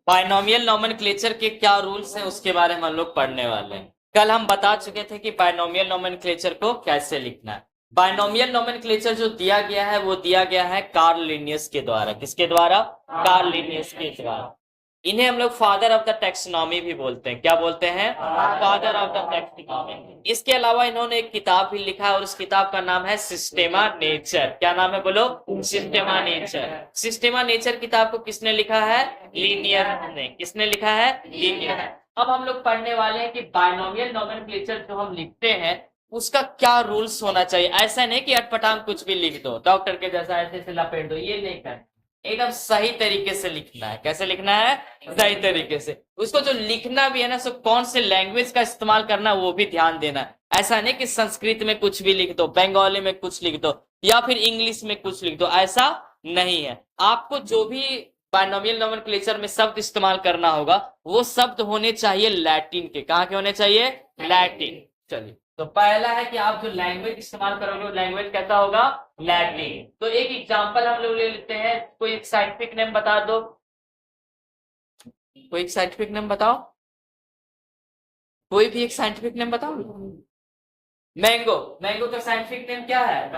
Binomial nomenclature के क्या rules हैं उसके बारे में हम लोग पढ़ने वाले हैं। कल हम बता चुके थे कि बायनोमियल नोमेनक्लेचर को कैसे लिखना है। बायनोमियल नोमेनक्लेचर जो दिया गया है वो दिया गया है कार्ल लिनियस के द्वारा। किसके द्वारा? कार्ल लिनियस के द्वारा। इन्हें हम लोग फादर ऑफ द टेक्सोनॉमी भी बोलते हैं। क्या बोलते हैं? Father of the taxonomy. इसके अलावा इन्होंने एक किताब भी लिखा है और उस किताब का नाम है सिस्टेमा नेचर। क्या नाम है बोलो? सिस्टेमा नेचर। सिस्टेमा नेचर किताब को किसने लिखा है? लीनियर ने। किसने लिखा है? लीनियर। अब हम लोग पढ़ने वाले हैं कि बायनोमियल नोमेनक्लेचर जो हम लिखते हैं उसका क्या रूल्स होना चाहिए। ऐसा नहीं कि अटपटांग कुछ भी लिख दो, डॉक्टर के जैसा ऐसे ऐसे लपेट दो, ये नहीं करना। एकदम सही तरीके से लिखना है। कैसे लिखना है? सही तरीके से। उसको जो लिखना भी है ना, सो कौन से लैंग्वेज का इस्तेमाल करना है वो भी ध्यान देना है। ऐसा नहीं कि संस्कृत में कुछ भी लिख दो, बंगाली में कुछ लिख दो या फिर इंग्लिश में कुछ लिख दो, ऐसा नहीं है। आपको जो भी बायनोमियल नोमेनक्लेचर में शब्द इस्तेमाल करना होगा वो शब्द होने चाहिए लैटिन के। कहाँ के होने चाहिए? लैटिन। चलिए, तो पहला है कि आप जो लैंग्वेज इस्तेमाल करोगे वो लैंग्वेज कैसा होगा? लैटिन। तो एक एग्जांपल हम लोग ले लेते हैं। कोई एक साइंटिफिक नेम बता दो। कोई एक साइंटिफिक नेम बताओ। कोई भी एक साइंटिफिक नेम बताओ। मैंगो। मैंगो का साइंटिफिक नेम क्या है?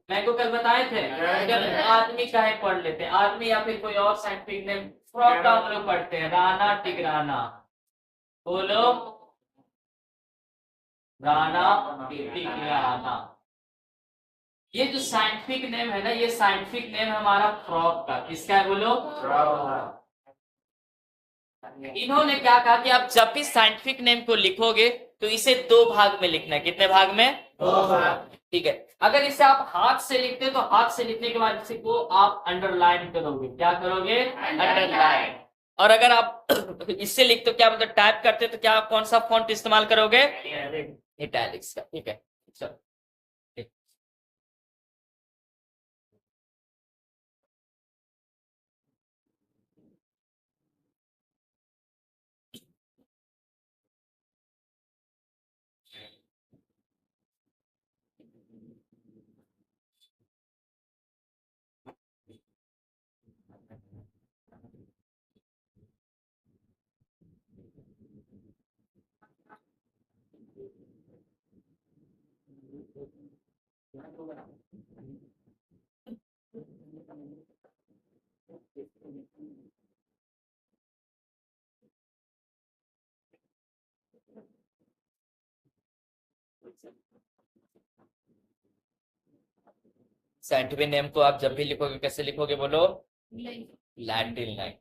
मैंगो कल बताए थे। चलो आदमी का है पढ़ लेते हैं। आदमी या फिर कोई और साइंटिफिक नेम। फ्रॉग का हम लोग पढ़ते हैं। राना टिग्राना। बोलो। राना टिग्राना। ये जो साइंटिफिक नेम है ना, ये साइंटिफिक नेम है हमारा फ्रॉग का। किसका है बोलो? इन्होंने क्या कहा कि आप जब भी साइंटिफिक नेम को लिखोगे तो इसे दो भाग में लिखना है। कितने भाग में? दो भाग। ठीक है। अगर इसे आप हाथ से लिखते हो तो हाथ से लिखने के बाद इसे को आप अंडरलाइन करोगे। क्या करोगे? अंडरलाइन। और अगर आप इससे लिखते हो, क्या मतलब टाइप करते हो, तो क्या कौन सा फॉन्ट इस्तेमाल करोगे? इटैलिक्स का। ठीक है, चलो। साइंटिफिक नेम को आप जब भी लिखोगे कैसे लिखोगे बोलो? Latin language.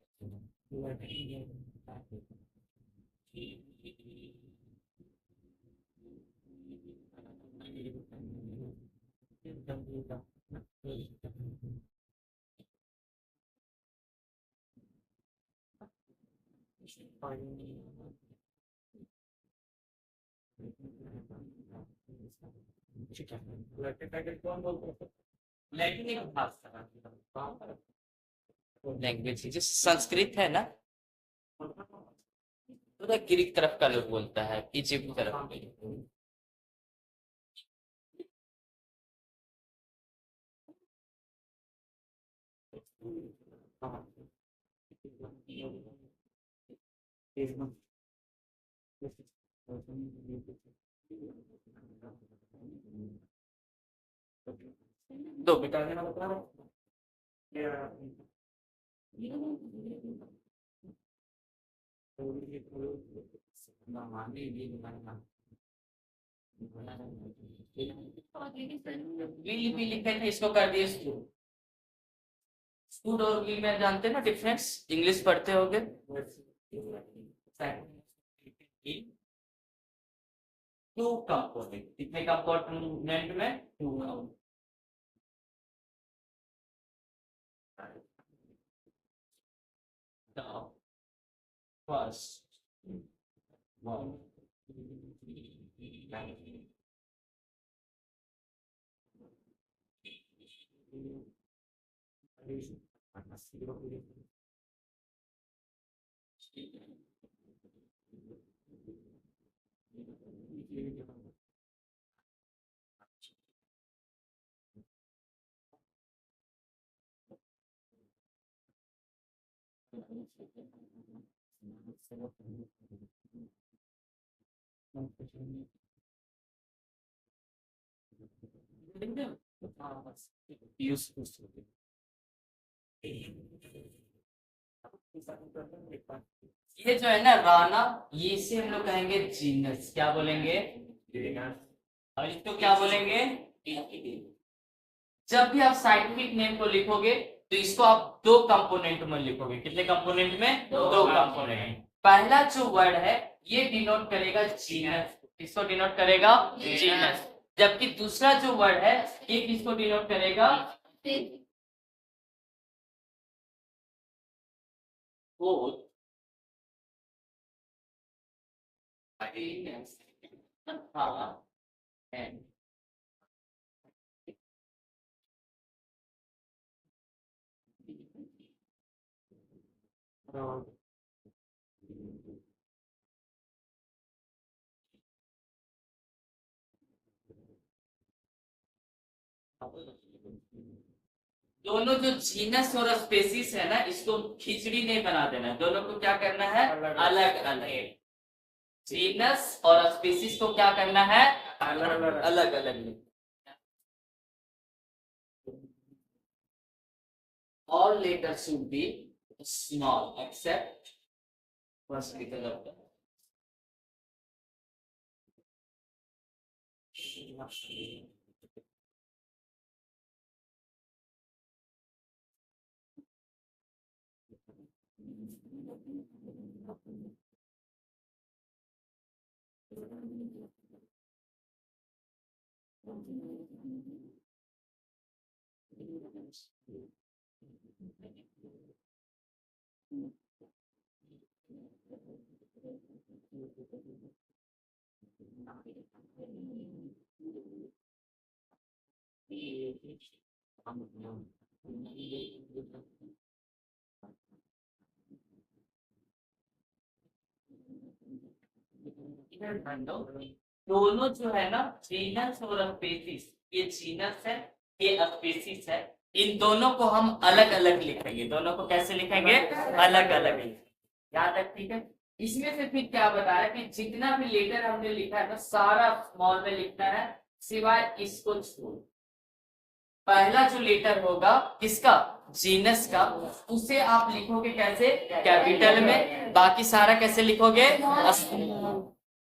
लैटिन एक भाषा लैंग्वेज जो संस्कृत है ना, पूरा ग्रीक तरफ का लोग बोलता है, इजिप्ट तरफ में। दो बेटा देना बता रहा वील भी लिखे थे, इसको कर दिए स्कूल। स्कूल और वील में जानते हैं ना डिफरेंस? इंग्लिश पढ़ते होगे। Two component. कितने कंपोनेंट में? Two component. First one. ये जो है ना राना, ये इसे हम लोग कहेंगे जीनस। क्या बोलेंगे? और इसको क्या बोलेंगे? जब भी आप साइंटिफिक नेम को लिखोगे तो इसको आप दो कंपोनेंट में लिखोगे। कितने कंपोनेंट में? दो कंपोनेंट। पहला जो वर्ड है ये डिनोट करेगा जीनस। किसको डिनोट करेगा? जीनस। जबकि दूसरा जो वर्ड है ये किसको डिनोट करेगा? बोथ। हाँ, and दोनों जो जीनस और स्पेसीज है ना, इसको खिचड़ी नहीं बना देना। दोनों को क्या करना है? अलग अलग। जीनस और स्पेसीज को क्या करना है? अलग अलग। All letters should be small except first letter of the दोनों जो है ना, जीनस और स्पेसीज, ये जीनस है, ये स्पेसीज है। इन दोनों को हम अलग अलग लिखेंगे। दोनों को कैसे लिखेंगे? अलग अलग। यहाँ तक ठीक है? इसमें से फिर क्या बता रहा है कि जितना भी लेटर हमने लिखा है ना, सारा स्मॉल में लिखना है, सिवाय इसको छोड़। पहला जो लेटर होगा किसका? जीनस का, उसे आप लिखोगे कैसे? कैपिटल में। बाकी सारा कैसे लिखोगे?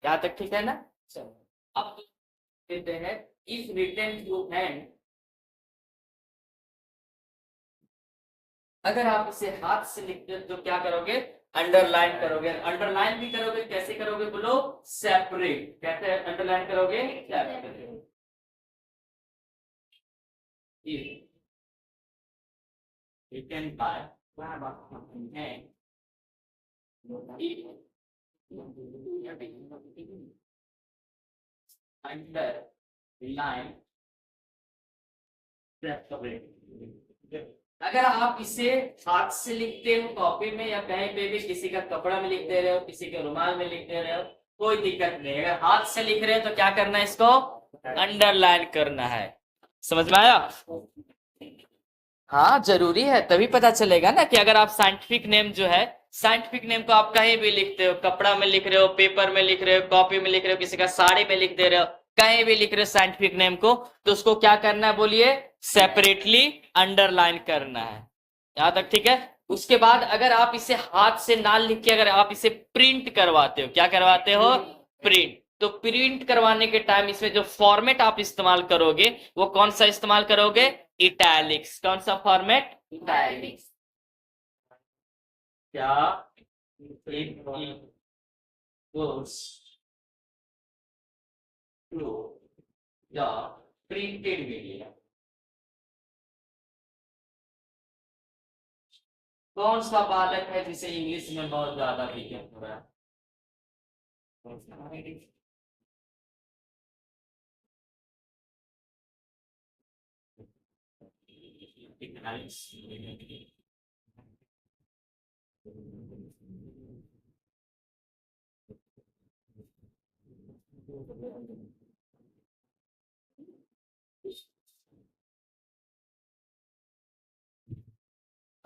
यहाँ तक ठीक है ना? चलो अब देते हैं, इफ रिटन टू हैंड, अगर आप इसे हाथ से लिखते हो तो क्या करोगे? अंडरलाइन करोगे। अंडरलाइन भी करोगे, कैसे करोगे बोलो? सेपरेट। कैसे अंडरलाइन करोगे? Separate. Written by hand, underline separate. अगर आप इसे हाथ से लिखते हो कॉपी में या कहीं पे भी, किसी का कपड़ा में लिख दे रहे हो, किसी के रुमाल में लिख दे रहे हो, कोई दिक्कत नहीं। अगर हाथ से लिख रहे हो तो क्या करना है? इसको अंडरलाइन करना है। समझ में आया? हाँ जरूरी है, तभी पता चलेगा ना कि अगर आप साइंटिफिक नेम जो है, साइंटिफिक नेम को आप कहीं भी लिखते हो, कपड़ा में लिख रहे हो, पेपर में लिख रहे हो, कॉपी में लिख रहे हो, किसी का साड़ी में लिख दे रहे हो, कहीं भी लिख रहे हो साइंटिफिक नेम को, तो उसको क्या करना है बोलिए? सेपरेटली अंडरलाइन करना है। यहां तक ठीक है? उसके बाद अगर आप इसे हाथ से ना लिख के अगर आप इसे प्रिंट करवाते हो, क्या करवाते हो? प्रिंट। तो प्रिंट करवाने के टाइम इसमें जो फॉर्मेट आप इस्तेमाल करोगे वो कौन सा इस्तेमाल करोगे? इटैलिक्स। कौन सा फॉर्मेट? इटैलिक्स। क्या it goes to the printed media? कौन सा बालक है जिसे इंग्लिश में बहुत ज्यादा दिक्कत हो रहा है?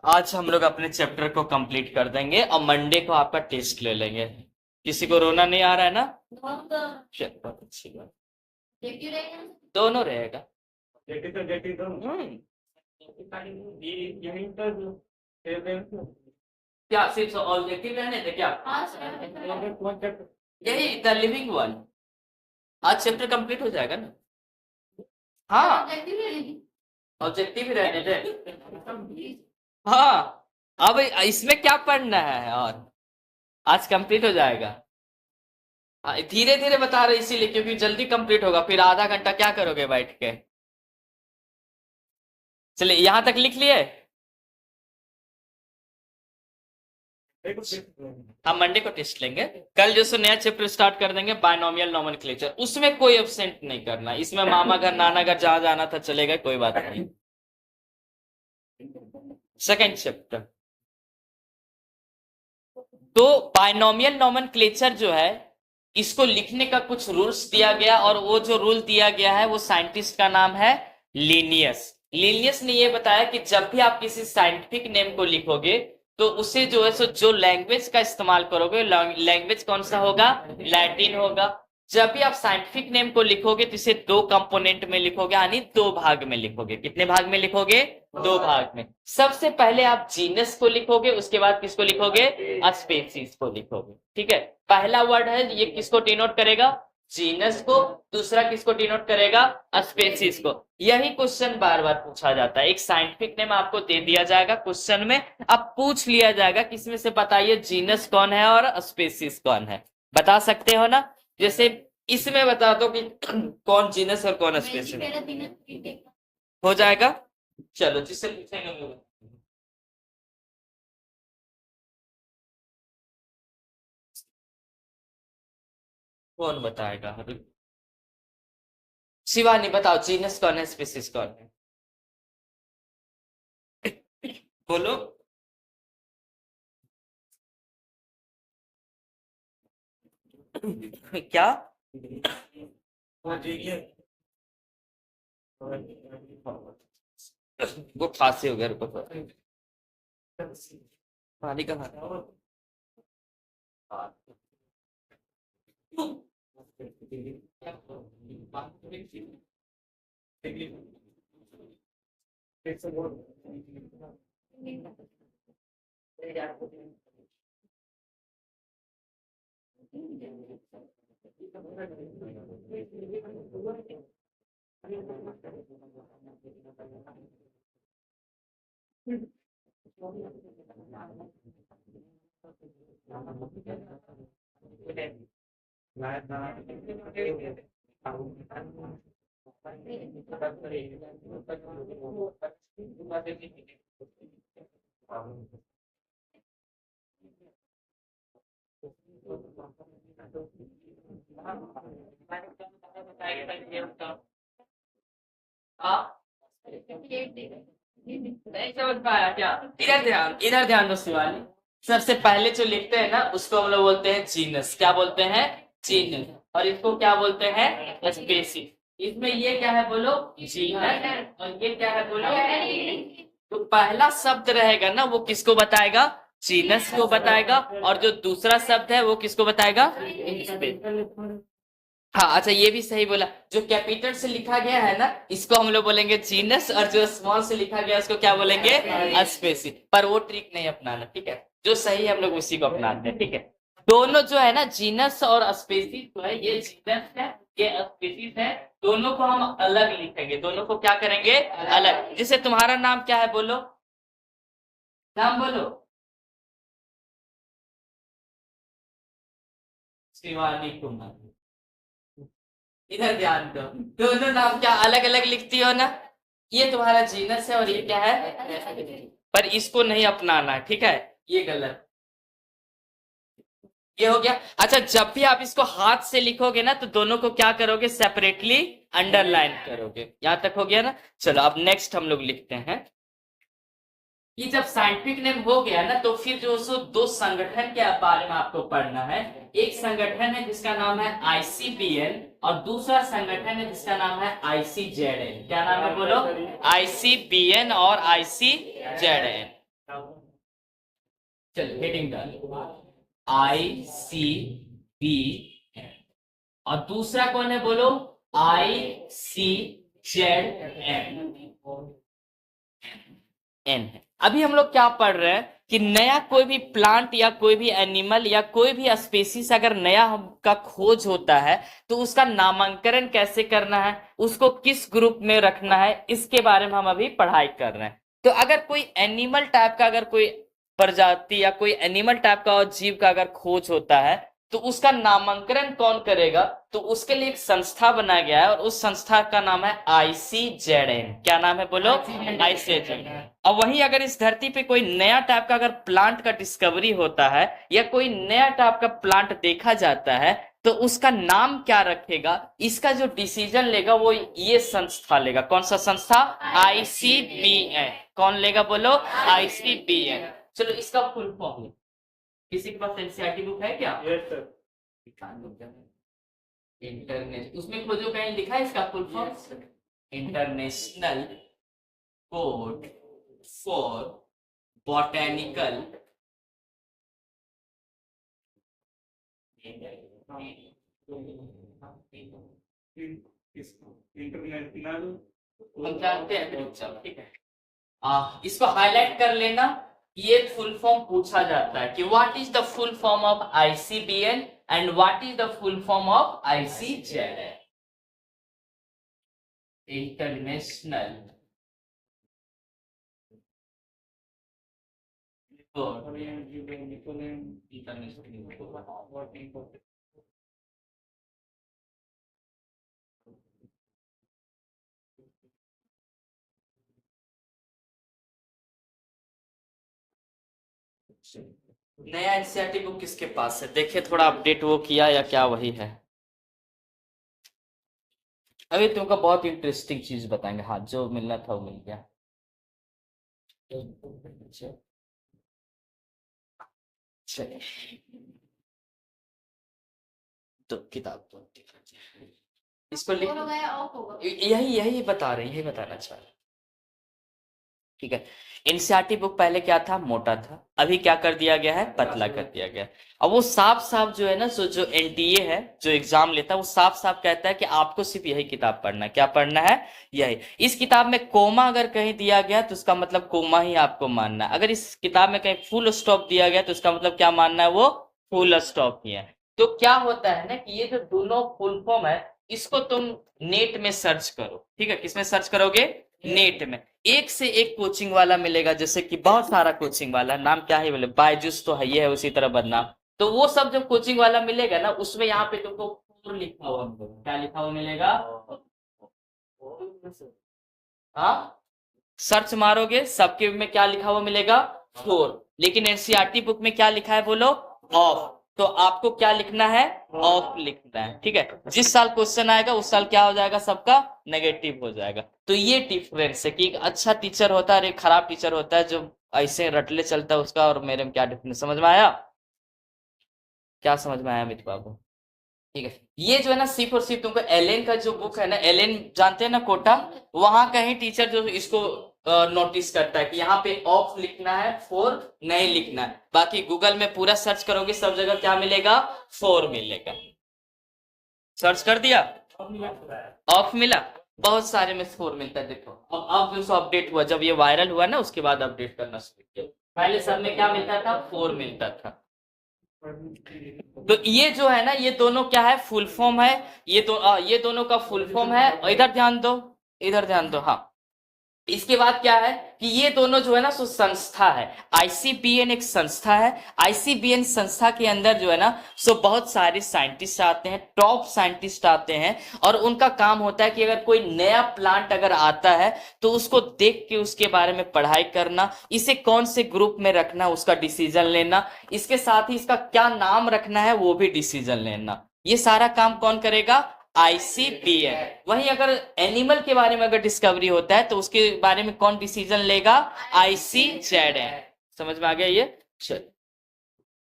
आज हम लोग अपने चैप्टर को कंप्लीट कर देंगे और मंडे को आपका टेस्ट ले लेंगे। किसी को रोना नहीं आ रहा है ना? चल, बहुत अच्छी बात। दोनों रहेगा। क्या सिर्फ ऑब्जेक्टिव रहने थे क्या? यही द लिविंग वन। आज चैप्टर कंप्लीट हो जाएगा ना? हाँ, ऑब्जेक्टिव ही रहने थे। हाँ, अब इसमें क्या पढ़ना है? और आज कंप्लीट हो जाएगा। धीरे धीरे बता रहे इसीलिए, क्योंकि जल्दी कंप्लीट होगा, फिर आधा घंटा क्या करोगे बैठ के? चलिए, यहां तक लिख लिए। हम मंडे को टेस्ट लेंगे। कल जो सो नया चैप्टर स्टार्ट कर देंगे, बायनोमियल नोमेनक्लेचर। उसमें कोई एब्सेंट नहीं करना। इसमें मामा घर नाना घर जहां जाना था चलेगा, कोई बात नहीं। Second chapter. तो बायनोमियल नोमेनक्लेचर जो है, इसको लिखने का कुछ रूल्स दिया गया, और वो जो रूल दिया गया है वो साइंटिस्ट का नाम है लीनियस। लीनियस ने ये बताया कि जब भी आप किसी साइंटिफिक नेम को लिखोगे तो उसे जो है सो जो लैंग्वेज का इस्तेमाल करोगे, लैंग्वेज कौन सा होगा? लैटिन होगा। जब भी आप साइंटिफिक नेम को लिखोगे तो इसे दो कंपोनेंट में लिखोगे, यानी दो भाग में लिखोगे। कितने भाग में लिखोगे? दो भाग में। सबसे पहले आप जीनस को लिखोगे, उसके बाद किसको लिखोगे? स्पीसीज को लिखोगे। ठीक है, पहला वर्ड है ये किसको डिनोट करेगा? जीनस को। दूसरा किसको डिनोट करेगा? स्पीसीज को। यही क्वेश्चन बार बार पूछा जाता है। एक साइंटिफिक नेम आपको दे दिया जाएगा क्वेश्चन में, अब पूछ लिया जाएगा किसमें से बताइए जीनस कौन है और स्पीसीज कौन है। बता सकते हो ना? जैसे इसमें बता दो कि कौन जीनस और कौन स्पीसीज। हो जाएगा। चलो, जिससे पूछेंगे वो। कौन बताएगा? शिवानी बताओ, जीनस कौन है, स्पीसीज कौन है? बोलो। क्या? वो खांसी हो गया, रुको पानी का नहीं समझ पाया क्या? इधर ध्यान दो शिवानी। सबसे पहले जो लिखते हैं ना उसको हम लोग बोलते हैं जीनस। क्या बोलते हैं? जीनस। और इसको क्या बोलते हैं? स्पीसीज। इसमें ये क्या है बोलो? जीनस। और ये क्या है बोलो? तो पहला शब्द रहेगा ना वो किसको बताएगा? जीनस को बताएगा। और जो दूसरा शब्द है वो किसको बताएगा? हाँ, अच्छा, ये भी सही बोला। जो कैपिटल से लिखा गया है ना इसको हम लोग बोलेंगे जीनस, और जो स्मॉल से लिखा गया है उसको क्या बोलेंगे? स्पेसी। पर वो ट्रिक नहीं अपनाना, ठीक है? जो सही है हम लोग उसी को अपनाते हैं, ठीक है? दोनों जो है ना, जीनस और स्पेसी जो है, ये जीनस है, ये स्पेसीज है। दोनों को हम अलग लिखेंगे। दोनों को क्या करेंगे? अलग। जैसे तुम्हारा नाम क्या है बोलो? नाम बोलो। शिवानी कुमार। इधर ध्यान दो, दोनों नाम क्या अलग अलग लिखती हो ना? ये तुम्हारा जीनस है और ये क्या है? पर इसको नहीं अपनाना है, ठीक है? ये गलत। ये हो गया। अच्छा, जब भी आप इसको हाथ से लिखोगे ना तो दोनों को क्या करोगे? सेपरेटली अंडरलाइन करोगे। यहां तक हो गया ना? चलो, अब नेक्स्ट हम लोग लिखते हैं। ये जब साइंटिफिक नेम हो गया ना तो फिर जो सो दो संगठन के बारे में आपको पढ़ना है। एक संगठन है जिसका नाम है ICBN, और दूसरा संगठन है जिसका नाम है ICZN। क्या नाम है बोलो? ICBN और ICZN। चलो हेडिंग डालो ICBN। और दूसरा कौन है बोलो? ICZN है। अभी हम लोग क्या पढ़ रहे हैं कि नया कोई भी प्लांट या कोई भी एनिमल या कोई भी स्पेसीज अगर नया का खोज होता है तो उसका नामांकन कैसे करना है, उसको किस ग्रुप में रखना है, इसके बारे में हम अभी पढ़ाई कर रहे हैं। तो अगर कोई एनिमल टाइप का, अगर कोई प्रजाति या कोई एनिमल टाइप का और जीव का अगर खोज होता है तो उसका नामांकन कौन करेगा? तो उसके लिए एक संस्था बनाया गया है और उस संस्था का नाम है ICZN। क्या नाम है बोलो? ICZN। और वहीं अगर इस धरती पे कोई नया टाइप का अगर प्लांट का डिस्कवरी होता है या कोई नया टाइप का प्लांट देखा जाता है तो उसका नाम क्या रखेगा, इसका जो डिसीजन लेगा वो ये संस्था लेगा। कौन सा संस्था? ICBN। कौन लेगा बोलो? ICBN। चलो इसका फुल फॉर्म, किसी के पास एनसीईआरटी बुक है क्या? Yes sir. इंटरनेशनल, उसमें खोजो कहीं लिखा है इसका full form? International code for botanical international, हम जानते हैं। चलो ठीक है, इसको हाईलाइट कर लेना। ये फुल फॉर्म पूछा जाता है कि what is the full form of ICBN and what is the full form of ICZN। International नया एनसीईआरटी बुक किसके पास है? देखिए थोड़ा अपडेट वो किया या क्या वही है? अभी तुमको बहुत इंटरेस्टिंग चीज बताएंगे। हाँ, जो मिलना था वो मिल गया। चलिए तो किताब तो इसको लिख, यही यही बता रहे, यही बताना चाह रहे। ठीक है, एनसीईआरटी बुक पहले क्या था? मोटा था। अभी क्या कर दिया गया है? पतला कर दिया गया है। अब वो साफ साफ जो है ना, सो जो एनटीए है जो एग्जाम लेता है वो साफ साफ कहता है कि आपको सिर्फ यही किताब पढ़ना है। क्या पढ़ना है? यही। इस किताब में कोमा अगर कहीं दिया गया तो उसका मतलब कोमा ही आपको मानना है। अगर इस किताब में कहीं फुल स्टॉप दिया गया तो उसका मतलब क्या मानना है? वो फुल स्टॉप ही है। तो क्या होता है ना कि ये जो दोनों फुल फॉर्म है इसको तुम नेट में सर्च करो। ठीक है, किसमें सर्च करोगे? नेट में। एक से एक कोचिंग वाला मिलेगा, जैसे कि बहुत सारा कोचिंग वाला, नाम क्या है बोले? बायजूस तो है, ये है उसी तरह बदनाम। तो वो सब जो कोचिंग वाला मिलेगा ना उसमें यहाँ पे तुमको फोर लिखा हुआ मिलेगा। क्या लिखा हुआ मिलेगा? हाँ, सर्च मारोगे सबके में क्या लिखा हुआ मिलेगा? फोर। लेकिन एनसीईआरटी बुक में क्या लिखा है बोलो? ऑफ। तो आपको क्या लिखना है? ऑफ लिखना है। ठीक है, जिस साल क्वेश्चन आएगा उस साल क्या हो जाएगा? सबका नेगेटिव हो जाएगा। तो ये डिफरेंस है कि एक अच्छा टीचर होता है और एक खराब टीचर होता है जो ऐसे रटले चलता है उसका और मेरे में क्या डिफरेंस, समझ में आया? क्या समझ में आया अमित बाबू? ठीक है, ये जो है ना सिर्फ और सिर्फ तुमको एलेन का जो बुक है ना, एलेन जानते हैं ना, कोटा, वहां का ही टीचर जो इसको नोटिस करता है कि यहाँ पे ऑफ लिखना है, फोर नहीं लिखना है। बाकी गूगल में पूरा सर्च करोगे सब जगह क्या मिलेगा? फोर मिलेगा। सर्च कर दिया, ऑफ मिला, बहुत सारे में फोर मिलता है। देखो अब जो अपडेट हुआ, जब ये वायरल हुआ ना उसके बाद अपडेट करना शुरू किया। पहले सब में क्या मिलता था? फोर मिलता था। तो ये जो है ना, ये दोनों क्या है? फुल फॉर्म है। ये दोनों का फुल फॉर्म है। और इधर ध्यान दो, इधर ध्यान दो। हाँ, इसके बाद क्या है कि ये दोनों जो है ना सो संस्था है। ICBN एक संस्था है। ICBN संस्था के अंदर जो है ना सो बहुत सारे साइंटिस्ट आते हैं, टॉप साइंटिस्ट आते हैं। और उनका काम होता है कि अगर कोई नया प्लांट अगर आता है तो उसको देख के उसके बारे में पढ़ाई करना, इसे कौन से ग्रुप में रखना उसका डिसीजन लेना, इसके साथ ही इसका क्या नाम रखना है वो भी डिसीजन लेना। ये सारा काम कौन करेगा? ICBN। वहीं अगर एनिमल के बारे में अगर डिस्कवरी होता है तो उसके बारे में कौन डिसीजन लेगा? ICZN। समझ में आ गया ये? चलो,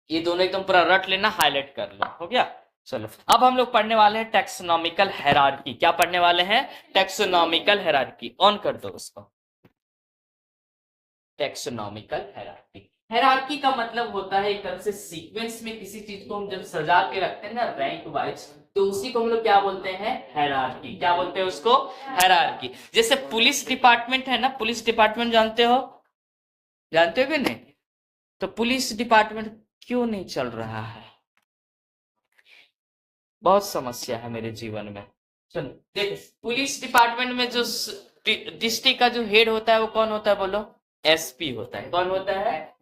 ये दोनों एकदम पूरा रट लेना, हाईलाइट कर लो, हो गया। चलो अब हम लोग पढ़ने वाले हैं टैक्सोनॉमिकल हायरार्की। क्या पढ़ने वाले हैं? Taxonomical hierarchy. ऑन कर दो उसको, टैक्सोनॉमिकल हायरार्की। हायरार्की का मतलब होता है एक तरह से सीक्वेंस में किसी चीज को हम जब सजा के रखते हैं ना रैंक वाइज, तो उसी को हम लोग क्या बोलते हैं, हायरार्की। क्या बोलते हैं उसको, हायरार्की। जैसे पुलिस डिपार्टमेंट है ना, पुलिस डिपार्टमेंट जानते हो, जानते हो कि नहीं? तो पुलिस डिपार्टमेंट क्यों नहीं चल रहा है? बहुत समस्या है मेरे जीवन में। चलो देखो, पुलिस डिपार्टमेंट में जो डिस्ट्रिक्ट का जो हेड होता है वो कौन होता है बोलो? एसपी होता है। कौन होता है?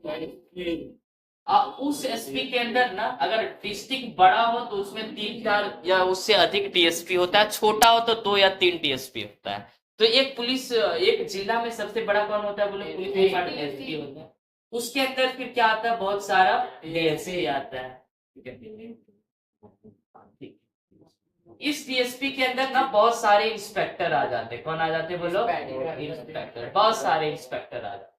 उस एसपी के अंदर ना अगर डिस्ट्रिक्ट बड़ा हो तो उसमें 3 4 या उससे अधिक डीएसपी होता है, छोटा हो तो 2 या 3 डीएसपी होता है। तो एक पुलिस, एक जिला में सबसे बड़ा कौन होता है बोलो? पुलिस डिपार्टमेंट एसपी होता है। उसके अंदर फिर क्या आता है, बहुत सारा डीएसपी आता है। ठीक है, इस डीएसपी के अंदर ना बहुत सारे इंस्पेक्टर आ जाते हैं। कौन आ जाते हैं बोलो? इंस्पेक्टर। बहुत सारे इंस्पेक्टर आ जाते हैं।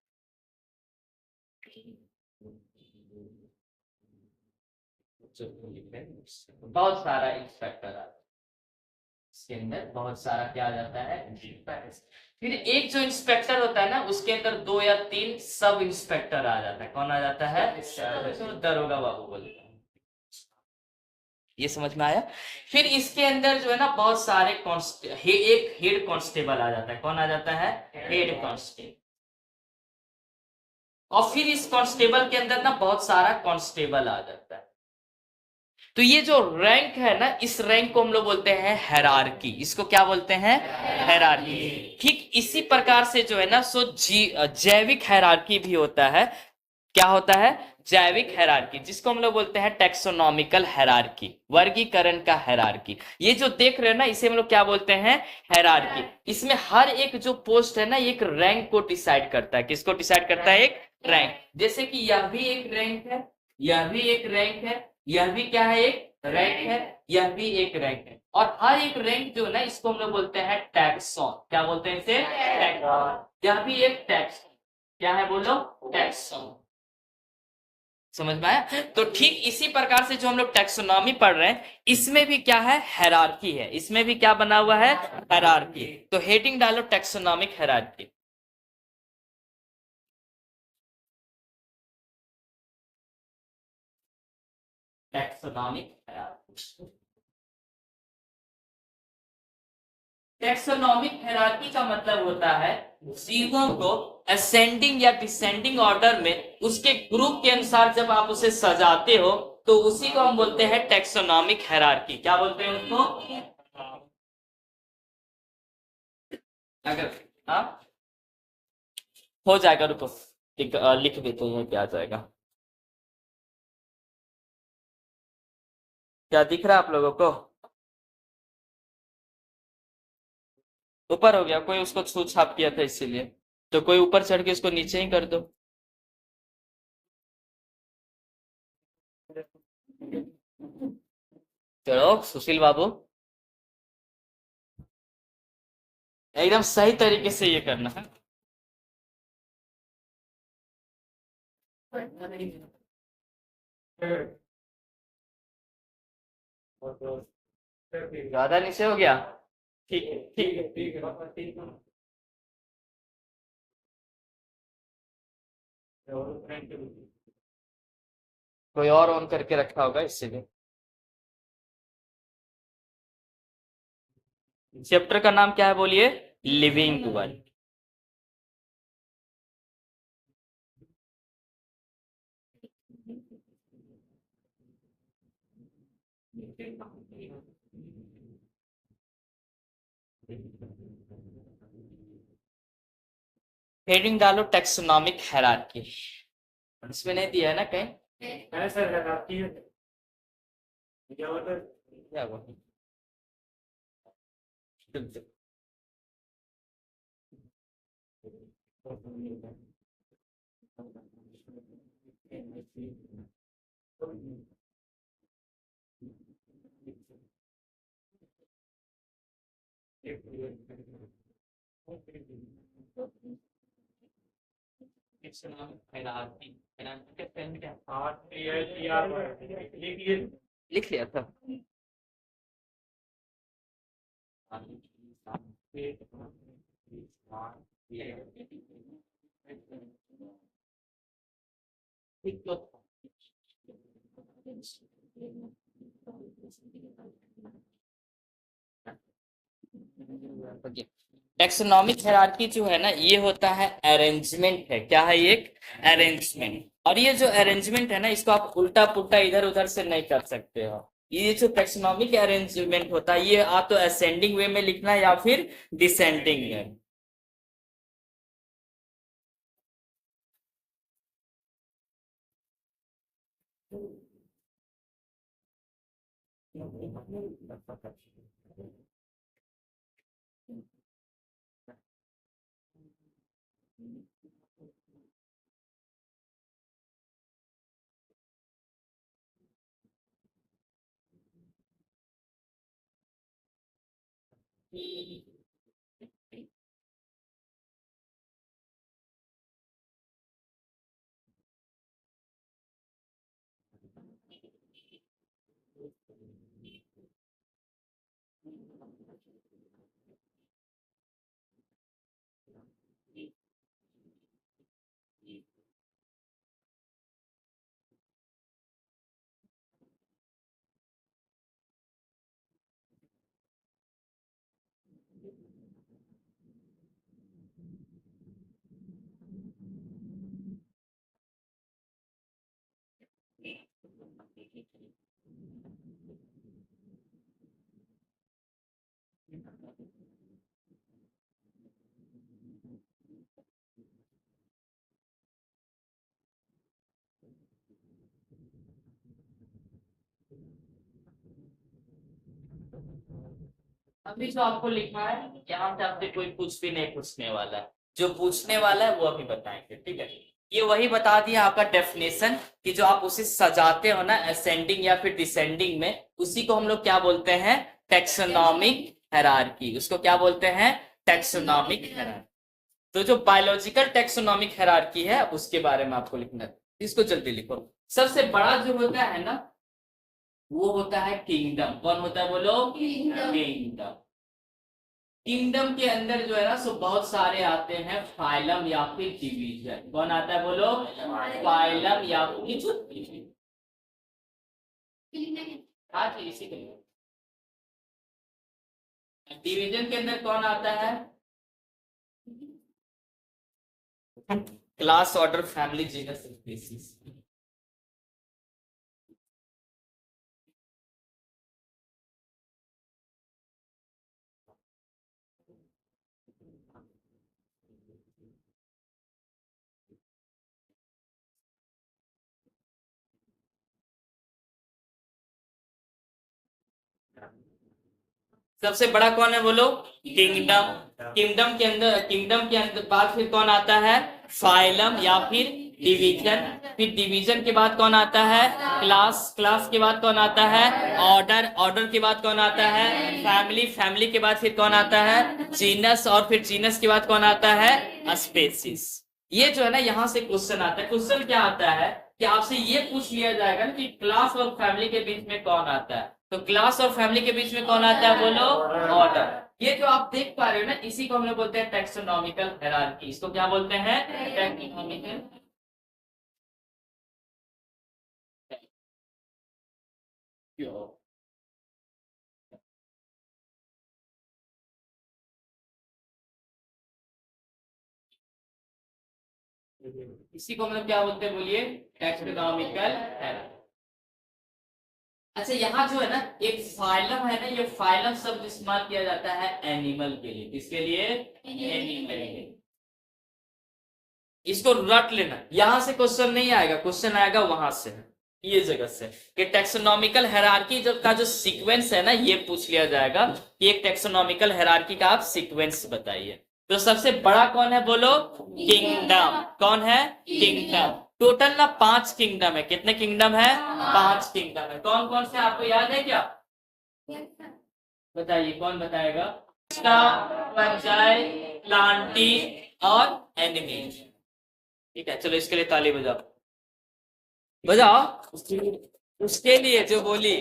बहुत सारा इंस्पेक्टर आ जाता है, इसके अंदर बहुत सारा क्या आ जाता है, इंस्पेक्टर। फिर एक जो इंस्पेक्टर होता है ना उसके अंदर 2 या 3 सब इंस्पेक्टर आ जाता है। कौन आ जाता है? तो दरोगा बाबू बोलते हैं। ये समझ में आया? फिर इसके अंदर जो है ना बहुत सारे एक हेड कांस्टेबल आ जाता है। कौन आ जाता है? Head constable. और फिर इस कांस्टेबल के अंदर ना बहुत सारा कांस्टेबल आ जाता है। तो ये जो रैंक है ना, इस रैंक को हम लोग बोलते हैं हायरार्की। इसको क्या बोलते हैं? हायरार्की। ठीक इसी प्रकार से जो है ना सो जैविक हायरार्की भी होता है। क्या होता है? जैविक हायरार्की, जिसको हम लोग बोलते हैं टेक्सोनॉमिकल हायरार्की, वर्गीकरण का हायरार्की। ये जो देख रहे हैं ना इसे हम लोग क्या बोलते हैं? हायरार्की। इसमें हर एक जो पोस्ट है ना एक रैंक को डिसाइड करता है। किसको डिसाइड करता है? एक रैंक। जैसे कि यह भी एक रैंक है, यह भी एक रैंक है, यह भी क्या है, एक रैंक है, यह भी एक रैंक है। और हर एक रैंक जो है ना इसको हम लोग बोलते हैं टैक्सॉन। क्या बोलते हैं इसे? टैक्सॉन। यह भी एक टैक्सॉन। क्या है बोलो? टैक्सॉन। समझ में आया? तो ठीक इसी प्रकार से जो हम लोग टैक्सोनॉमी पढ़ रहे हैं इसमें भी क्या है, हायरार्की है। इसमें भी क्या बना हुआ है? हायरार्की। तो हेडिंग डालो taxonomic hierarchy. Taxonomic hierarchy. Taxonomic hierarchy का मतलब होता है चीजों को असेंडिंग या डिसेंडिंग ऑर्डर में उसके ग्रुप के अनुसार जब आप उसे सजाते हो तो उसी को हम बोलते हैं टैक्सोनॉमिक हायरार्की। क्या बोलते हैं उसको? अगर हाँ हो जाएगा, रुको लिख देते हैं, क्या आ जाएगा। क्या दिख रहा है आप लोगों को? ऊपर हो गया, कोई उसको छू छाप किया था इसीलिए। तो कोई ऊपर चढ़ के उसको नीचे ही कर दो। चलो सुशील बाबू, एकदम सही तरीके से ये करना है। ज्यादा नीचे हो गया? ठीक है, ठीक है, ठीक है। कोई और ऑन करके रखा होगा इसीलिए। चैप्टर का नाम क्या है बोलिए? Living world. हेडिंग डालो टेक्सोनॉमिक हायरार्की। इसमें नहीं दिया है ना कहीं? है सर, हायरार्की है। क्या होता है? क्या हुआ? लिख लिया था। टेक्सोनॉमिक हायरार्की जो है ना, ये होता है अरेंजमेंट है। क्या है? ये एक अरेंजमेंट। और ये जो अरेंजमेंट है ना, इसको आप उल्टा पुल्टा इधर उधर से नहीं कर सकते हो। ये जो टेक्सोनॉमिक अरेंजमेंट होता है, ये आ तो असेंडिंग वे में लिखना है या फिर डिसेंडिंग में। अभी जो आपको लिखा है, यहाँ से आपसे कोई कुछ भी नहीं पूछने वाला है। जो पूछने वाला है वो अभी बताएंगे, ठीक है। ये वही बता दिया आपका डेफिनेशन, कि जो आप उसे सजाते हो ना असेंडिंग या फिर डिसेंडिंग में, उसी को हम लोग क्या बोलते हैं? Taxonomic hierarchy. उसको क्या बोलते हैं? Taxonomic hierarchy. तो जो बायोलॉजिकल टेक्सोनॉमिक हायरार्की है, उसके बारे में आपको लिखना है। इसको जल्दी लिखो। सबसे बड़ा जो होता है ना, वो होता है किंगडम। कौन होता है बोलो? किंगडम। किंगडम के अंदर जो है ना, सो बहुत सारे आते हैं फाइलम या फिर डिवीजन। कौन आता है बोलो? फाइलम या फिर हाँ जी, इसी के डिवीजन के अंदर कौन आता है? Class, order, family, genus, species. सबसे बड़ा कौन है बोलो? किंगडम। किंगडम के अंदर बाद फिर कौन आता है? फाइलम या फिर डिवीजन। फिर डिवीजन के बाद कौन आता है? क्लास के बाद कौन आता है? ऑर्डर के बाद कौन आता है? फैमिली के बाद फिर कौन आता है? जीनस। और फिर जीनस के बाद कौन आता है? स्पेसीज। ये जो है ना, यहाँ से क्वेश्चन आता है। क्वेश्चन क्या आता है कि आपसे ये पूछ लिया जाएगा ना कि क्लास और फैमिली के बीच में कौन आता है। तो क्लास और फैमिली के बीच में कौन आता है बोलो? ऑर्डर। ये जो आप देख पा रहे हो ना, इसी को हम लोग बोलते हैं टेक्सोनॉमिकल हायरार्की। इसको क्या बोलते हैं? टेक्सोनॉमिकल। इसी को हम लोग क्या बोलते हैं बोलिए? Taxonomical hierarchy. अच्छा, यहाँ जो है ना, एक फाइलम है ना, ये फाइलम शब्द इस्तेमाल किया जाता है एनिमल के लिए। किसके लिए? एनिमल के लिए। इसको रट लेना, यहां से क्वेश्चन नहीं आएगा, क्वेश्चन आएगा वहां से, ये जगह से, कि टेक्सोनॉमिकल हायरार्की जो का जो सीक्वेंस है ना, ये पूछ लिया जाएगा कि एक टेक्सोनॉमिकल हायरार्की का आप सीक्वेंस बताइए। तो सबसे बड़ा कौन है बोलो? किंगडम। कौन है? किंगडम। टोटल ना 5 किंगडम है। कितने किंगडम है? 5 किंगडम है। कौन कौन से आपको याद है क्या? बताइए, कौन बताएगा? फंजाई, प्लांटी और एनिमी। ठीक है, चलो इसके लिए ताली बजाओ। बजाओ उसके लिए जो बोली।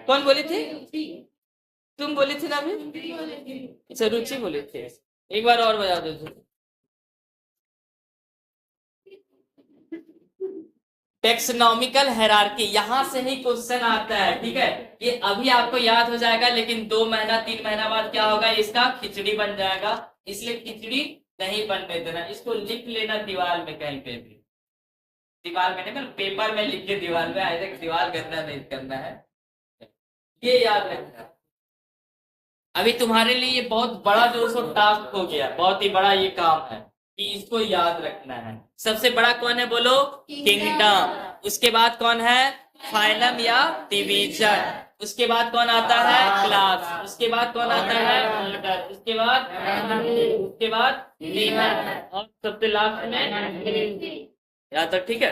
कौन बोली थी? तुम बोली थी ना अभी? अच्छा, रुचि बोली थी। एक बार और बजा दो। टेक्सोनॉमिकल हायरार्की, यहां से ही क्वेश्चन आता है, ठीक है। ये अभी आपको याद हो जाएगा, लेकिन 2 महीना 3 महीना बाद क्या होगा, इसका खिचड़ी बन जाएगा। इसलिए खिचड़ी नहीं बनने देना, इसको लिख लेना दीवार में कहीं पे भी। दीवार में नहीं, मतलब पेपर में लिख के दीवार में, आए दीवार करना नहीं करना है, ये याद रखना। अभी तुम्हारे लिए ये बहुत बड़ा जो सो टास्क हो गया, बहुत ही बड़ा ये काम है कि इसको याद रखना है। सबसे बड़ा कौन है बोलो, किंगडम। उसके बाद कौन है, फाइलम या डिवीजन। उसके बाद कौन आता है, क्लास। उसके बाद कौन आता है, ऑर्डर। उसके बाद लीडर, और सबसे लास्ट में, यहाँ तक ठीक है।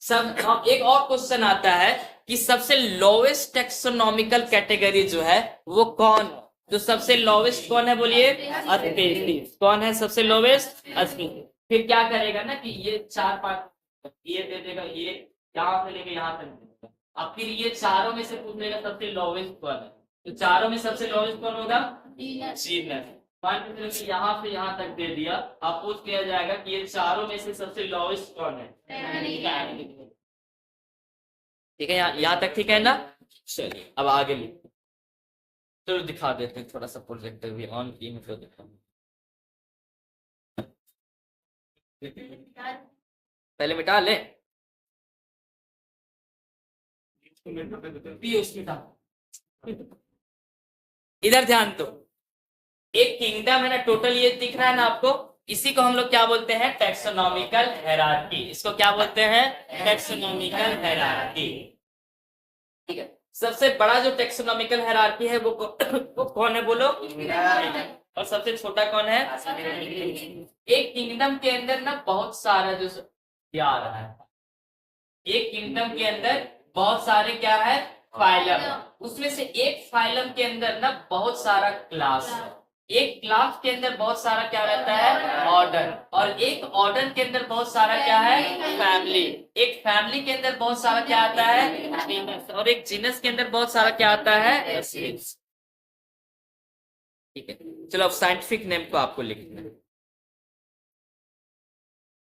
सब एक और क्वेश्चन आता है कि सबसे लोवेस्ट टेक्सोनॉमिकल कैटेगरी जो है वो कौन है। तो सबसे लोवेस्ट कौन है बोलिए, स्पीसीज। कौन है सबसे लोवेस्ट, स्पीसीज। फिर क्या करेगा ना कि ये 4-5 ये दे देगा, ये यहाँ से लेके यहाँ तक देगा। अब फिर ये चारों में से पूछ लेगा सबसे लोवेस्ट कौन है। तो चारों में सबसे लोवेस्ट कौन होगा, जीनस। मान के चलो कि यहाँ से यहाँ तक दे दिया, अब पूछ लिया जाएगा कि ये चारों में से सबसे लोवेस्ट कौन है, ठीक है। यहाँ तक ठीक है ना। चलिए अब आगे लिखते, चलो दिखा देते हैं, थोड़ा सा प्रोजेक्टर भी ऑन की में तो दिखा। पहले मिटा ले, इधर ध्यान दो। एक किंगडम है ना, टोटल ये दिख रहा है ना आपको, इसी को हम लोग क्या बोलते हैं, टेक्सोनॉमिकल हायरार्की। इसको क्या बोलते हैं, टेक्सोनॉमिकल हायरार्की, ठीक है। सबसे बड़ा जो टेक्सोनॉमिकल हायरार्की है वो कौन है बोलो, और सबसे छोटा कौन है। एक किंगडम के अंदर ना बहुत सारा जो आ रहा है, एक किंगडम के अंदर बहुत सारे क्या है, फाइलम। उसमें से एक फाइलम के अंदर ना बहुत सारा क्लास है, एक क्लास के अंदर बहुत सारा क्या रहता है, ऑर्डर। और एक ऑर्डर के अंदर बहुत सारा क्या है, फैमिली। एक फैमिली के अंदर बहुत सारा क्या आता है, जीनस। और एक जीनस के अंदर बहुत सारा क्या आता है, स्पीसीज, ठीक है। चलो अब साइंटिफिक नेम को आपको लिखना है,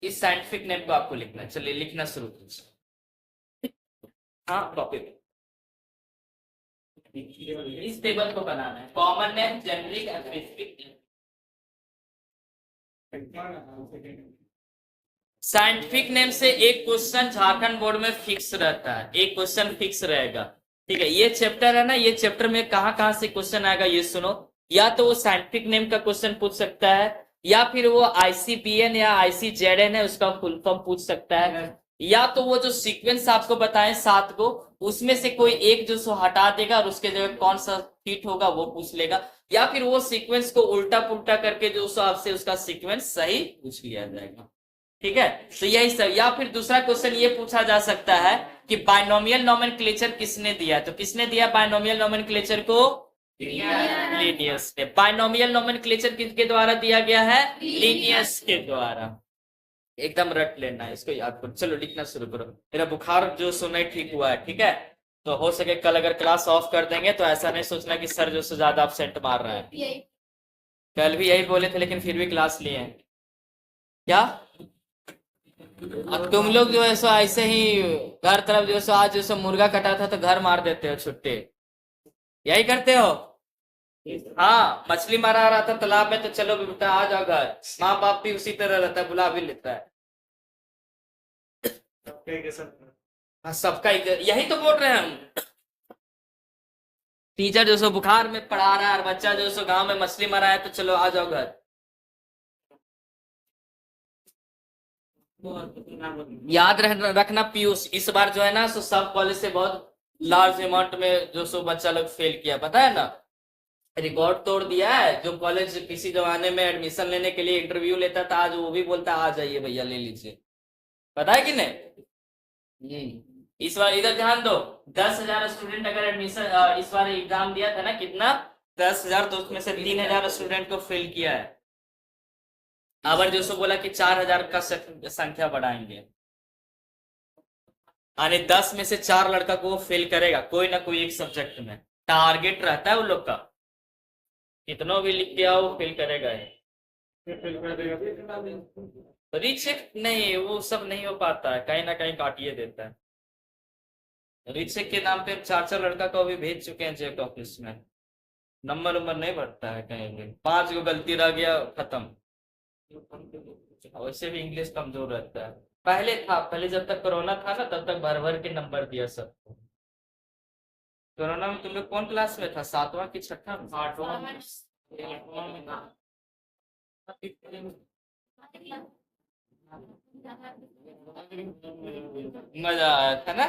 इस साइंटिफिक नेम को आपको लिखना है। चलिए लिखना शुरू कीजिए, हाँ कॉपी पे। इस टेबल को बनाना है, common name, generic, specific name. Scientific name से एक क्वेश्चन झारखंड बोर्ड में फिक्स रहता है, एक क्वेश्चन फिक्स रहेगा, ठीक है। ये चैप्टर है ना, ये चैप्टर में कहां से क्वेश्चन आएगा ये सुनो। या तो वो साइंटिफिक नेम का क्वेश्चन पूछ सकता है, या फिर वो ICPN या ICZN है उसका फुल फॉर्म पूछ सकता है, या तो वो जो सीक्वेंस आपको बताएं 7 को, उसमें से कोई एक जो सो हटा देगा और उसके जगह कौन सा फिट होगा वो पूछ लेगा, या फिर वो सीक्वेंस को उल्टा पुल्टा करके जो सो आपसे उसका सीक्वेंस सही पूछ लिया जाएगा, ठीक है। तो यही सब। या फिर दूसरा क्वेश्चन ये पूछा जा सकता है कि बाइनोमियल नोमेनक्लेचर किसने दिया। तो किसने दिया बाइनोमियल नोमेनक्लेचर को, लीनियस ने। बाइनोमियल नोमेनक्लेचर किसके द्वारा दिया गया है, लीनियस के द्वारा। एकदम रट लेना है, इसको याद करो। चलो लिखना शुरू करो। मेरा बुखार जो सुना ठीक हुआ है, ठीक है। तो हो सके कल अगर क्लास ऑफ कर देंगे तो ऐसा नहीं सोचना कि सर जो ज्यादा अपसेंट मार रहा है। कल भी यही बोले थे लेकिन फिर भी क्लास लिए हैं क्या। अब तुम लोग जो है सो ऐसे ही घर तरफ जो सो आज जो सो मुर्गा कटा था तो घर मार देते हो छुट्टी, यही करते हो। हाँ मछली मारा रहा था तालाब में तो चलो बेटा आ जाओ घर। माँ बाप भी उसी तरह रहता है, बुला भी लेता है। हाँ सबका यही तो बोल रहे हैं हम। टीचर जो सो बुखार में पढ़ा रहा है और बच्चा जो सो गांव में मछली मारा है तो चलो आ जाओ घर। याद रखना पीयूष, इस बार जो है ना सो सब कॉलेज से बहुत लार्ज अमाउंट में जो सो बच्चा लोग फेल किया, पता है ना। रिकॉर्ड तोड़ दिया है। जो कॉलेज किसी जमाने में एडमिशन लेने के लिए इंटरव्यू लेता था आज वो भी बोलता है आ जाइए भैया ले लीजिए, पता है कि नहीं। इस बार इधर ध्यान दो, 10,000 स्टूडेंट अगर एडमिशन इस बार एग्जाम दिया था ना, कितना 10,000, तो उसमें से 3,000 स्टूडेंट को फेल किया है। अबर जो सो बोला कि 4,000 का संख्या बढ़ाएंगे, यानी 10 में से 4 लड़का को वो फेल करेगा कोई ना कोई एक सब्जेक्ट में। टारगेट रहता है उन लोग का, कितनों भी लिख के आओ फेल करेगा है। रीचेक नहीं, वो सब नहीं हो पाता है, कहीं ना कहीं काटिए देता है। रीचेक के नाम पे 4-4 लड़का को भी भेज चुके हैं जेक ऑफिस में, नंबर उम्बर नहीं बढ़ता है कहीं भी, 5 को गलती रह गया खत्म। वैसे भी इंग्लिश कमजोर रहता है। पहले था, पहले जब तक कोरोना था ना तब तक भर भर के नंबर दिया सबको। कोरोना में तुम लोग कौन क्लास में था, 7वां की 6ठा में? 8वां में। मजा आया था ना।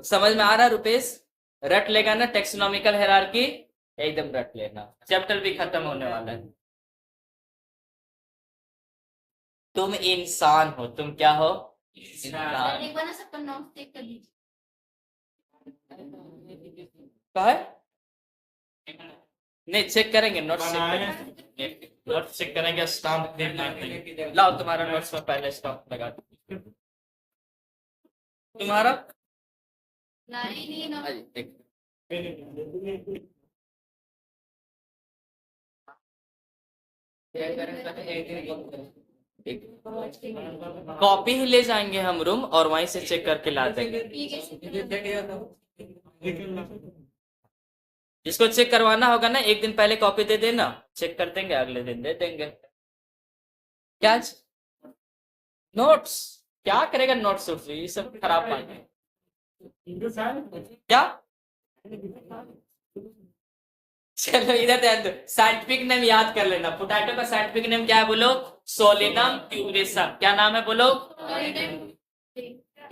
समझ में आ रहा रुपेश? रट लेगा ना टेक्सोनॉमिकल हायरार्की, एकदम रट लेना, चैप्टर भी खत्म होने वाला है। तुम इंसान हो, तुम क्या हो? इंसान। एक बार ना सबका नोट्स चेक कर लीजिए। कहा है? नहीं चेक करेंगे, नोट्स चेक करेंगे, नोट्स चेक करेंगे, स्टाम्प देंगे। लाओ तुम्हारा नोट्स में पहले स्टाम्प लगा दो। तुम्हारा नहीं ना। देख, कॉपी ही ले जाएंगे हम रूम और वहीं से चेक करके ला देंगे। जिसको चेक करवाना होगा ना एक दिन पहले कॉपी दे देना, चेक कर देंगे, अगले दिन दे देंगे। क्या नोट्स? क्या करेगा नोट्स? ये सब खराब बात है क्या? चलो इधर ध्यान दो, साइंटिफिक नेम याद कर लेना। पोटैटो का साइंटिफिक नेम क्या है बोलो? सोलिनम ट्यूबरेसम। क्या नाम है बोलो?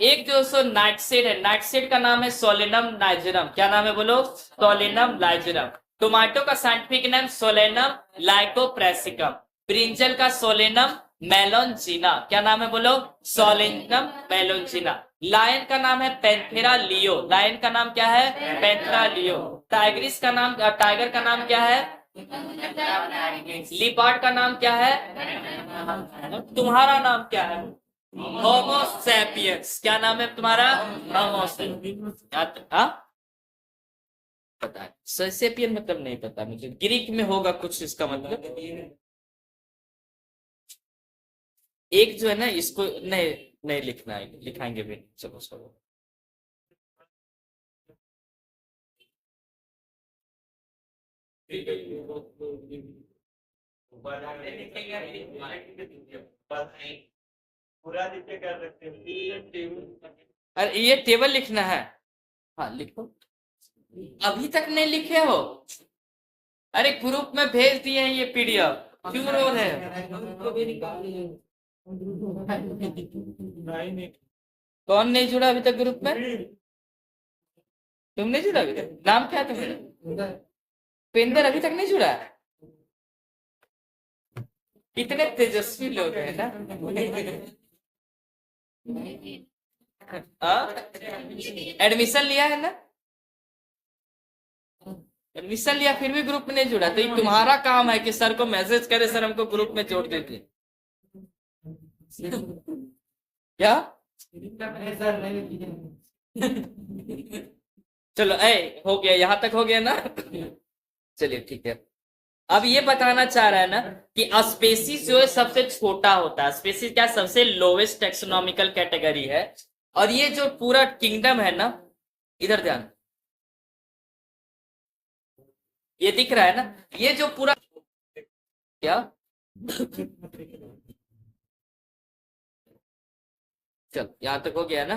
एक जो सो नाइटशेड है, नाइटशेड का नाम है सोलिनम नाइजरम। क्या नाम है बोलो? सोलिनम नाइजरम। टोमेटो का साइंटिफिक नेम सोलेनम लाइकोप्रेसिकम। ब्रिंजल का सोलेनम मेलोंजिना। क्या नाम है बोलो? सोलेनम मेलोंजिना। लायन का नाम है पेंथेरा लियो। लायन का नाम क्या है? पेंथेरा लियो। टाइग्रिस का नाम, टाइगर का नाम क्या है? लिपार्ड का नाम क्या है? तुम्हारा नाम क्या है? Homo sapiens. क्या नाम है तुम्हारा? Homo sapiens. पता है, सैपियन मतलब नहीं पता मुझे, ग्रीक में होगा कुछ इसका मतलब। एक जो है ना इसको नहीं नहीं लिखना है, लिखाएंगे भी। चलो चलो अरे ये टेबल लिखना है। हाँ लिखो। अभी तक नहीं लिखे हो? अरे ग्रुप में भेज दिए हैं ये पीडीएफ, क्यों रो रहे हैं? कौन नहीं जुड़ा अभी तक ग्रुप में? तुम नहीं जुड़ा अभी तक? नाम क्या है तुम्हारा? पेंदर अभी तक नहीं जुड़ा? कितने तेजस्वी लोग हैं ना। एडमिशन लिया है ना? एडमिशन लिया फिर भी ग्रुप में नहीं जुड़ा, तो ये तुम्हारा काम है कि सर को मैसेज करे, सर हमको ग्रुप में जोड़ दीजिए। क्या? चलो हो गया, यहां तक हो गया ना? चलिए ठीक है। अब ये बताना चाह रहा है ना कि स्पेसीज जो है सबसे छोटा होता है। स्पेसीज क्या? सबसे लोवेस्ट टेक्सोनॉमिकल कैटेगरी है। और ये जो पूरा किंगडम है ना, इधर ध्यान, ये दिख रहा है ना, ये जो पूरा क्या चल यहां तक हो गया ना?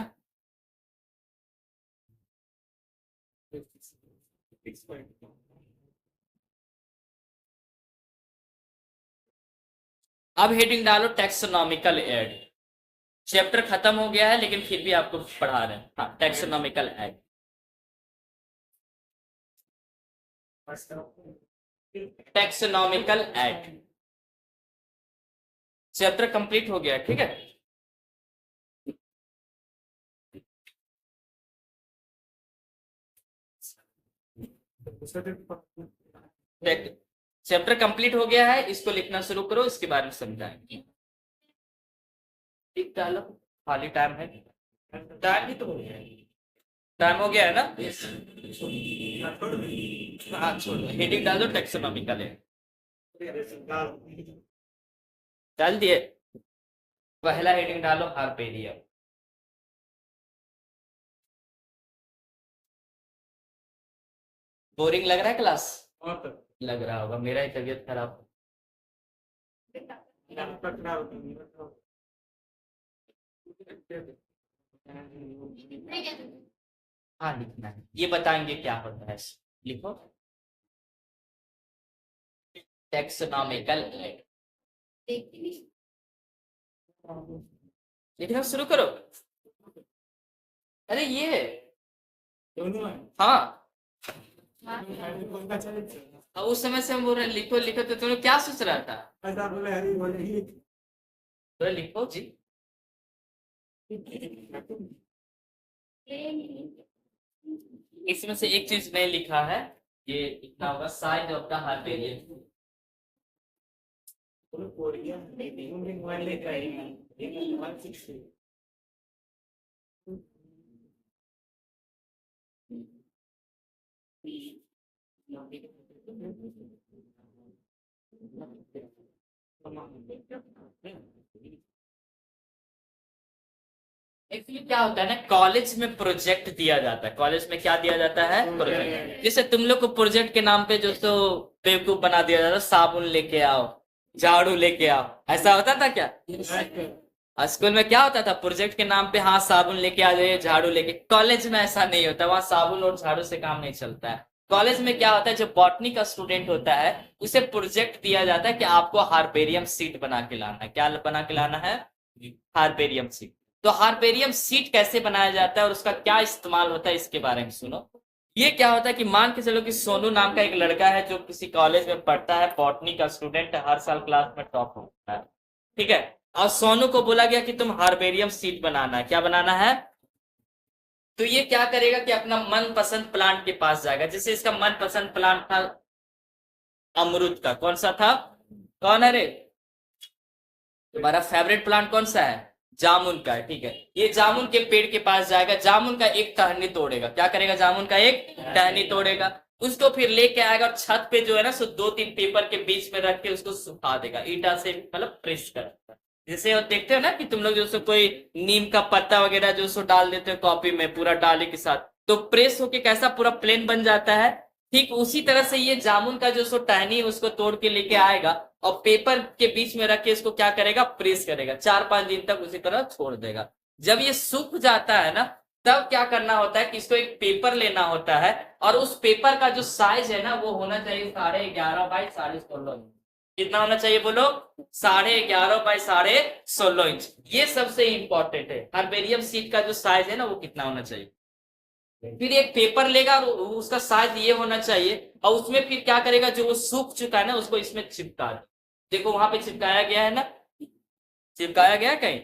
अब हेडिंग डालो टेक्सोनॉमिकल एड। चैप्टर खत्म हो गया है लेकिन फिर भी आपको पढ़ा रहे हैं। हाँ, taxonomical add. Taxonomical add chapter complete हो गया, ठीक है। चैप्टर कंप्लीट हो गया है, इसको लिखना शुरू करो, इसके बारे में समझाएंगे। ठीक डालो, खाली टाइम है, टाइम ही तो हो गया है। टाइम हो गया है ना? हाँ छोड़ो, हेडिंग डाल दो टेक्सोनॉमिकल है। डाल दिए। पहला हेडिंग डालो हार्पेरियम। बोरिंग लग रहा है क्लास? लग रहा होगा, मेरा ही तबीयत खराब। हाँ लिखना है, ये बताएंगे क्या होता है। लिखो टेक्सोनॉमिकल। लिखना शुरू करो। अरे ये हाँ, उस समय से हम बोल रहे हैं लिखो लिखो, तो तुमने क्या सोच रहा था? तो लिखो जी। इसमें से एक चीज नहीं लिखा है, ये लिखना होगा साइज ऑफ द हार्पेरियम। एक्चुअली क्या होता है ना, कॉलेज में प्रोजेक्ट दिया जाता है। कॉलेज में क्या दिया जाता है? प्रोजेक्ट। जैसे तुम लोग को प्रोजेक्ट के नाम पे जो तो बेवकूफ बना दिया जाता है, साबुन लेके आओ, झाड़ू लेके आओ, ऐसा होता था क्या? स्कूल में क्या होता था? प्रोजेक्ट के नाम पे हाँ साबुन लेके आ जाइए, झाड़ू लेके। कॉलेज में ऐसा नहीं होता, वहाँ साबुन और झाड़ू से काम नहीं चलता है। कॉलेज में क्या होता है, जो बॉटनी का स्टूडेंट होता है उसे प्रोजेक्ट दिया जाता है कि आपको हार्पेरियम सीट बना के लाना है। क्या बना के लाना है? हार्पेरियम सीट। तो हार्पेरियम सीट कैसे बनाया जाता है और उसका क्या इस्तेमाल होता है, इसके बारे में सुनो। ये क्या होता है कि मान के चलो कि सोनू नाम का एक लड़का है जो किसी कॉलेज में पढ़ता है, बॉटनी का स्टूडेंट है, हर साल क्लास में टॉप होता है, ठीक है। और सोनू को बोला गया कि तुम हार्पेरियम सीट बनाना है। क्या बनाना है? तो ये क्या करेगा कि अपना मनपसंद प्लांट के पास जाएगा। जैसे इसका मनपसंद प्लांट था अमरूद का, कौन सा था? कौन है रे तुम्हारा फेवरेट प्लांट? कौन सा है? जामुन का है, ठीक है। ये जामुन के पेड़ के पास जाएगा, जामुन का एक टहनी तोड़ेगा। क्या करेगा? जामुन का एक टहनी तोड़ेगा, उसको फिर लेके आएगा और छत पे जो है ना सो 2-3 पेपर के बीच में रख के उसको सुखा देगा, ईटा से मतलब प्रेस कर। जैसे वो देखते हो ना कि तुम लोग जो सो कोई नीम का पत्ता वगैरह जो सो डाल देते हो कॉपी में पूरा डाले के साथ, तो प्रेस होके कैसा पूरा प्लेन बन जाता है। ठीक उसी तरह से ये जामुन का जो सो टहनी है उसको तोड़ के लेके आएगा और पेपर के बीच में रख के इसको क्या करेगा? प्रेस करेगा, 4-5 दिन तक उसी तरह छोड़ देगा। जब ये सूख जाता है ना, तब क्या करना होता है कि इसको एक पेपर लेना होता है और उस पेपर का जो साइज है ना वो होना चाहिए 11.5 बाई 16.5 इंच। कितना होना चाहिए बोलो? 11.5 बाई 16.5 इंच। ये सबसे इंपॉर्टेंट है। हार्पेरियम सीट का जो साइज है ना वो कितना होना चाहिए। फिर एक पेपर लेगा और उसका साइज ये होना चाहिए और उसमें फिर क्या करेगा, जो वो सूख चुका है ना उसको इसमें चिपका दे। देखो वहां पे चिपकाया गया है ना, चिपकाया गया कहीं,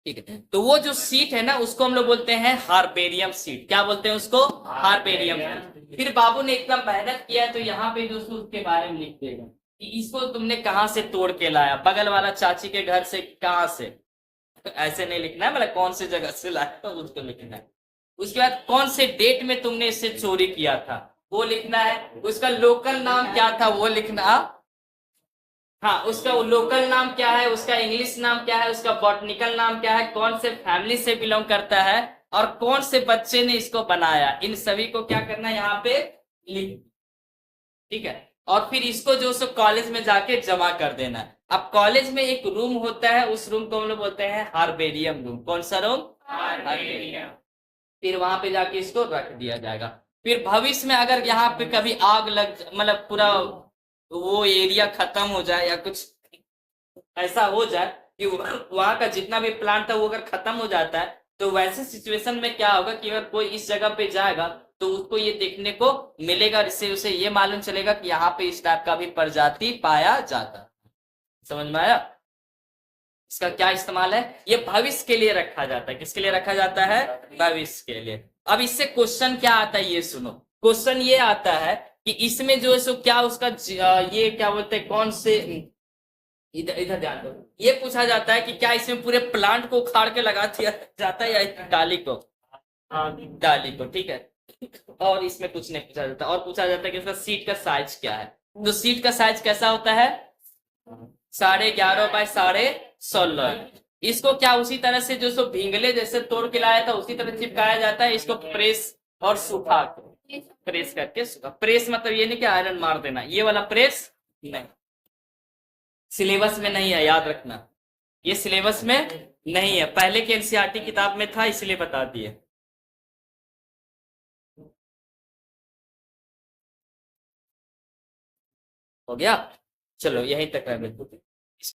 ठीक है। तो वो जो सीट है ना उसको हम लोग बोलते हैं हार्पेरियम सीट। क्या बोलते हैं उसको? हार्पेरियम। फिर बाबू ने इतना मेहनत किया है तो यहाँ पे दोस्तों उसके बारे में लिख देगा कि इसको तुमने कहाँ से तोड़ के लाया, बगल वाला चाची के घर से, कहाँ से। ऐसे नहीं लिखना है, मतलब कौन सी जगह से लाया तो उसको लिखना है। उसके बाद कौन से डेट में तुमने इससे चोरी किया था वो लिखना है। उसका लोकल नाम क्या था वो लिखना। हाँ, उसका लोकल नाम क्या है, उसका इंग्लिश नाम क्या है, उसका बॉटनिकल नाम क्या है, कौन से फैमिली से बिलोंग करता है और कौन से बच्चे ने इसको बनाया, इन सभी को क्या करना है यहाँ पे लिख, ठीक है। और फिर इसको जो सो कॉलेज में जाके जमा कर देना है। अब कॉलेज में एक रूम होता है, उस रूम को हम लोग बोलते हैं हार्पेरियम रूम। कौन सा रूम? हार्पेरियम। फिर वहां पे जाके इसको रख दिया जाएगा। फिर भविष्य में अगर यहाँ पे कभी आग लग, मतलब पूरा वो एरिया खत्म हो जाए या कुछ ऐसा हो जाए कि वहां का जितना भी प्लांट था वो अगर खत्म हो जाता है, तो वैसे सिचुएशन में क्या होगा कि अगर कोई इस जगह पे जाएगा तो उसको ये देखने को मिलेगा, इससे उसे ये मालूम चलेगा कि यहाँ पे इस टाइप का भी प्रजाति पाया जाता है। समझ में आया? इसका क्या इस्तेमाल है? ये भविष्य के लिए रखा जाता है। किसके लिए रखा जाता है? भविष्य के लिए। अब इससे क्वेश्चन क्या आता है ये सुनो। क्वेश्चन ये आता है कि इसमें जो है सो क्या उसका ये क्या बोलते हैं, कौन से, इधर इधर ध्यान दो। ये पूछा जाता है कि क्या इसमें पूरे प्लांट को उखाड़ के लगा दिया जाता है या डाली को? डाली को, ठीक है। और इसमें कुछ नहीं पूछा जाता। और पूछा जाता है कि उसका सीट का साइज क्या है। तो सीट का साइज कैसा होता है? 11.5 बाय 16.5। इसको क्या उसी तरह से जो सो भिंगले जैसे तोड़ के लाया था उसी तरह चिपकाया जाता है? इसको प्रेस और सूखा के, प्रेस करके सूखा। प्रेस मतलब ये नहीं कि आयरन मार देना, ये वाला प्रेस नहीं, सिलेबस में नहीं है, याद रखना। ये सिलेबस में नहीं है, पहले के एनसीईआरटी किताब में था, इसलिए बता दिए। हो गया, चलो यहीं तक है बिल्कुल।